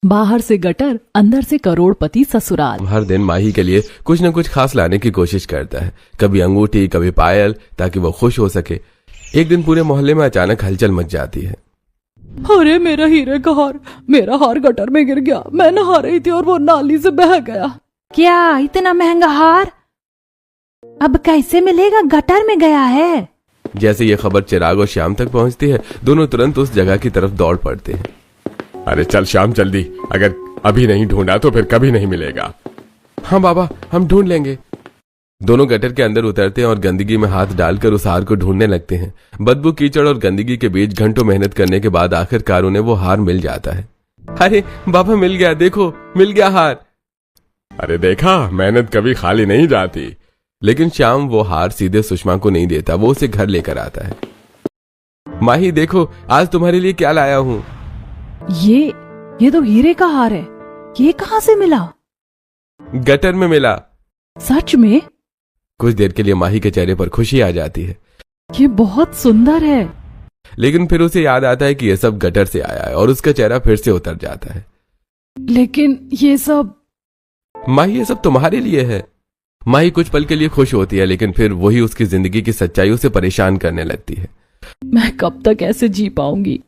बाहर से गटर, अंदर से करोड़पति ससुराल। हर दिन माही के लिए कुछ न कुछ खास लाने की कोशिश करता है, कभी अंगूठी कभी पायल, ताकि वो खुश हो सके। एक दिन पूरे मोहल्ले में अचानक हलचल मच जाती है। अरे मेरा हीरे का हार, मेरा हार गटर में गिर गया। मैं नहा रही थी और वो नाली से बह गया। क्या इतना महंगा हार अब कैसे मिलेगा? गटर में गया है। जैसे ये खबर चिराग और श्याम तक पहुंचती है, दोनों तुरंत उस जगह की तरफ दौड़ पड़ते हैं। अरे चल श्याम जल्दी, अगर अभी नहीं ढूंढा तो फिर कभी नहीं मिलेगा। हाँ बाबा, हम ढूंढ लेंगे। दोनों गटर के अंदर उतरते हैं और गंदगी में हाथ डालकर उस हार को ढूंढने लगते हैं। बदबू, कीचड़ और गंदगी के बीच घंटों मेहनत करने के बाद आखिरकार उन्हें वो हार मिल जाता है। अरे बाबा, मिल गया, देखो मिल गया हार। अरे देखा, मेहनत कभी खाली नहीं जाती। लेकिन श्याम वो हार सीधे सुषमा को नहीं देता, वो उसे घर लेकर आता है। माही देखो, आज तुम्हारे लिए क्या लाया हूँ। ये तो हीरे का हार है। ये कहाँ से मिला? गटर में मिला। सच में? कुछ देर के लिए माही के चेहरे पर खुशी आ जाती है। ये बहुत सुंदर है। लेकिन फिर उसे याद आता है कि यह सब गटर से आया है और उसका चेहरा फिर से उतर जाता है। लेकिन ये सब माही, ये सब तुम्हारे लिए है। माही कुछ पल के लिए खुश होती है, लेकिन फिर वही उसकी जिंदगी की सच्चाई उसे परेशान करने लगती है। मैं कब तक ऐसे जी पाऊंगी?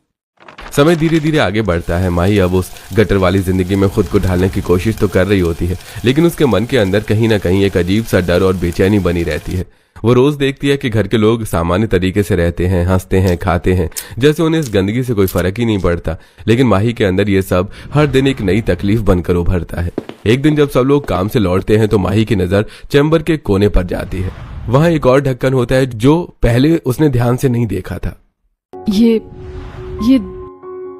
समय धीरे धीरे आगे बढ़ता है। माही अब उस गटर वाली जिंदगी में खुद को ढालने की कोशिश तो कर रही होती है, लेकिन उसके मन के अंदर कहीं ना कहीं एक अजीब सा डर और बेचैनी बनी रहती है। वो रोज देखती है कि घर के लोग सामान्य तरीके से रहते हैं, हंसते हैं, खाते हैं, जैसे उन्हें इस गंदगी से कोई फर्क ही नहीं पड़ता। लेकिन माही के अंदर ये सब हर दिन एक नई तकलीफ बनकर उभरता है। एक दिन जब सब लोग काम से लौटते हैं तो माही की नजर चैम्बर के कोने पर जाती है। वहां एक और ढक्कन होता है जो पहले उसने ध्यान से नहीं देखा था। ये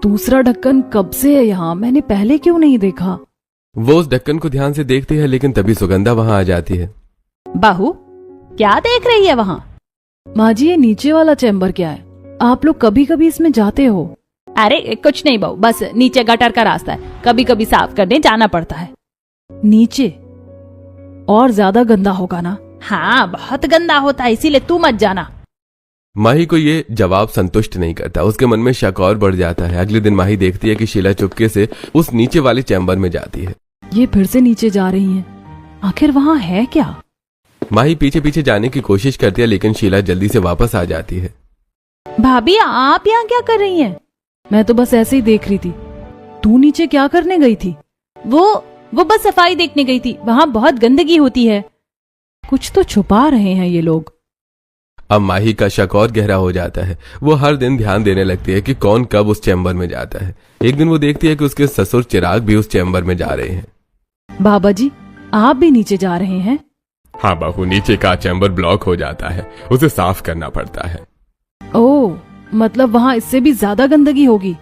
दूसरा ढक्कन कब से है यहाँ? मैंने पहले क्यों नहीं देखा? वो उस ढक्कन को ध्यान से देखती है, लेकिन तभी सुगंधा वहां आ जाती है। बहू, क्या देख रही है वहाँ? माँ जी, ये नीचे वाला चैम्बर क्या है? आप लोग कभी कभी इसमें जाते हो? अरे कुछ नहीं बहू, बस नीचे गटर का रास्ता है, कभी कभी साफ करने जाना पड़ता है। नीचे? और ज्यादा गंदा होगा ना? हाँ, बहुत गंदा होता है, इसीलिए तू मत जाना। माही को ये जवाब संतुष्ट नहीं करता। उसके मन में शक और बढ़ जाता है। अगले दिन माही देखती है कि शीला चुपके से उस नीचे वाले चैम्बर में जाती है। ये फिर से नीचे जा रही हैं। आखिर वहाँ है क्या? माही पीछे पीछे जाने की कोशिश करती है, लेकिन शीला जल्दी से वापस आ जाती है। भाभी, आप यहाँ क्या कर रही हैं? मैं तो बस ऐसे ही देख रही थी। तू नीचे क्या करने गई थी? वो बस सफाई देखने गई थी, वहाँ बहुत गंदगी होती है। कुछ तो छुपा रहे हैं ये लोग। अब माही का शक और गहरा हो जाता है। वो हर दिन ध्यान देने लगती है कि कौन कब उस चैम्बर में जाता है। एक दिन वो देखती है कि उसके ससुर चिराग भी उस चैम्बर में जा रहे हैं। बाबा जी, आप भी नीचे जा रहे हैं? हाँ बहू, नीचे का चैम्बर ब्लॉक हो जाता है, उसे साफ करना पड़ता है। ओह, मतलब वहाँ इससे भी ज्यादा गंदगी होगी।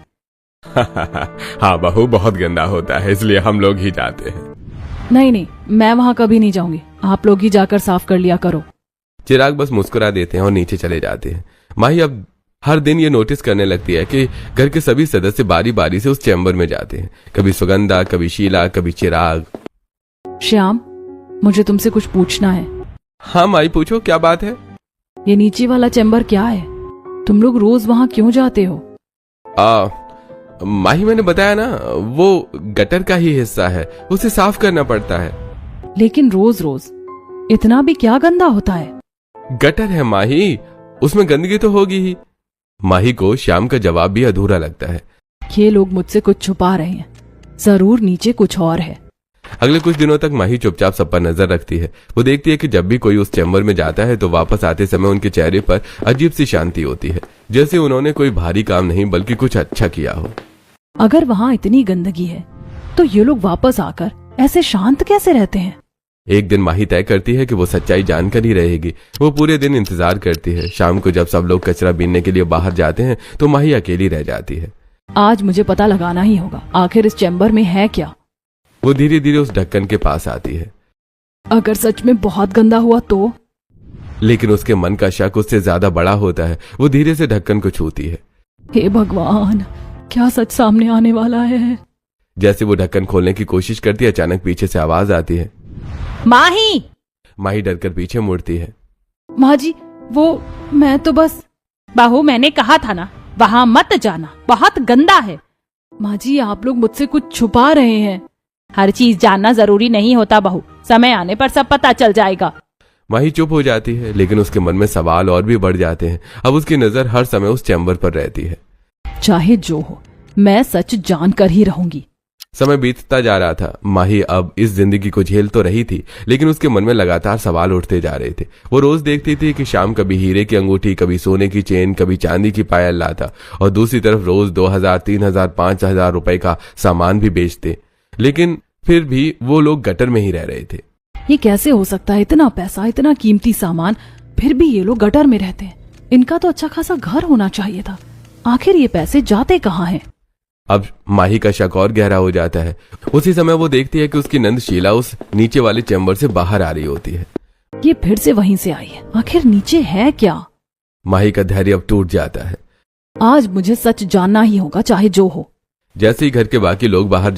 हाँ बहू, बहुत गंदा होता है, इसलिए हम लोग ही जाते हैं। नहीं, मैं वहाँ कभी नहीं जाऊंगी। आप लोग ही जाकर साफ कर लिया करो। चिराग बस मुस्कुरा देते हैं और नीचे चले जाते हैं। माही अब हर दिन ये नोटिस करने लगती है कि घर के सभी सदस्य बारी बारी से उस चैम्बर में जाते हैं। कभी सुगंधा, कभी शीला, कभी चिराग। श्याम, मुझे तुमसे कुछ पूछना है। हाँ माही, पूछो, क्या बात है? ये नीचे वाला चैम्बर क्या है? तुम लोग रोज वहाँ क्यों जाते हो? माही, मैंने बताया ना, वो गटर का ही हिस्सा है, उसे साफ करना पड़ता है। लेकिन रोज रोज इतना भी क्या गंदा होता है? गटर है माही, उसमें गंदगी तो होगी ही। माही को श्याम का जवाब भी अधूरा लगता है। ये लोग मुझसे कुछ छुपा रहे हैं। जरूर नीचे कुछ और है। अगले कुछ दिनों तक माही चुपचाप सब पर नजर रखती है। वो देखती है कि जब भी कोई उस चैम्बर में जाता है तो वापस आते समय उनके चेहरे पर अजीब सी शांति होती है, जैसे उन्होंने कोई भारी काम नहीं बल्कि कुछ अच्छा किया हो। अगर वहाँ इतनी गंदगी है तो ये लोग वापस आकर ऐसे शांत कैसे रहते हैं? एक दिन माही तय करती है कि वो सच्चाई जानकर ही रहेगी। वो पूरे दिन इंतजार करती है। शाम को जब सब लोग कचरा बीनने के लिए बाहर जाते हैं तो माही अकेली रह जाती है। आज मुझे पता लगाना ही होगा, आखिर इस चैम्बर में है क्या। वो धीरे धीरे उस ढक्कन के पास आती है। अगर सच में बहुत गंदा हुआ तो? लेकिन उसके मन का शक उससे ज्यादा बड़ा होता है। वो धीरे से ढक्कन को छूती है। हे भगवान, क्या सच सामने आने वाला है? जैसे वो ढक्कन खोलने की कोशिश करती है, अचानक पीछे से आवाज आती है। माही! माही डरकर पीछे मुड़ती है। माँ जी, वो मैं तो बस। बहू, मैंने कहा था ना, वहाँ मत जाना, बहुत गंदा है। माँ जी, आप लोग मुझसे कुछ छुपा रहे हैं। हर चीज जानना जरूरी नहीं होता बहू, समय आने पर सब पता चल जाएगा। माही चुप हो जाती है, लेकिन उसके मन में सवाल और भी बढ़ जाते हैं। अब उसकी नजर हर समय उस चैम्बर पर रहती है। चाहे जो हो, मैं सच जानकर ही रहूंगी। समय बीतता जा रहा था। माही अब इस जिंदगी को झेल तो रही थी, लेकिन उसके मन में लगातार सवाल उठते जा रहे थे। वो रोज देखती थी कि शाम कभी हीरे की अंगूठी, कभी सोने की चेन, कभी चांदी की पायल लाता, और दूसरी तरफ रोज 2000, 3000, 5000 रुपए का सामान भी बेचते। लेकिन फिर भी वो लोग गटर में ही रह रहे थे। ये कैसे हो सकता है? इतना पैसा, इतना कीमती सामान, फिर भी ये लोग गटर में रहते हैं। इनका तो अच्छा खासा घर होना चाहिए था। आखिर ये पैसे जाते कहाँ हैं? अब माही का शक और गहरा हो जाता है। उसी समय वो देखती है कि उसकी नंद शीला उस नीचे वाले चैम्बर से बाहर आ रही होती है। ये फिर से वहीं से आई है। आखिर नीचे है क्या? माही का धैर्य अब टूट जाता है। आज मुझे सच जानना ही होगा, चाहे जो हो। जैसे ही घर के बाकी लोग बाहर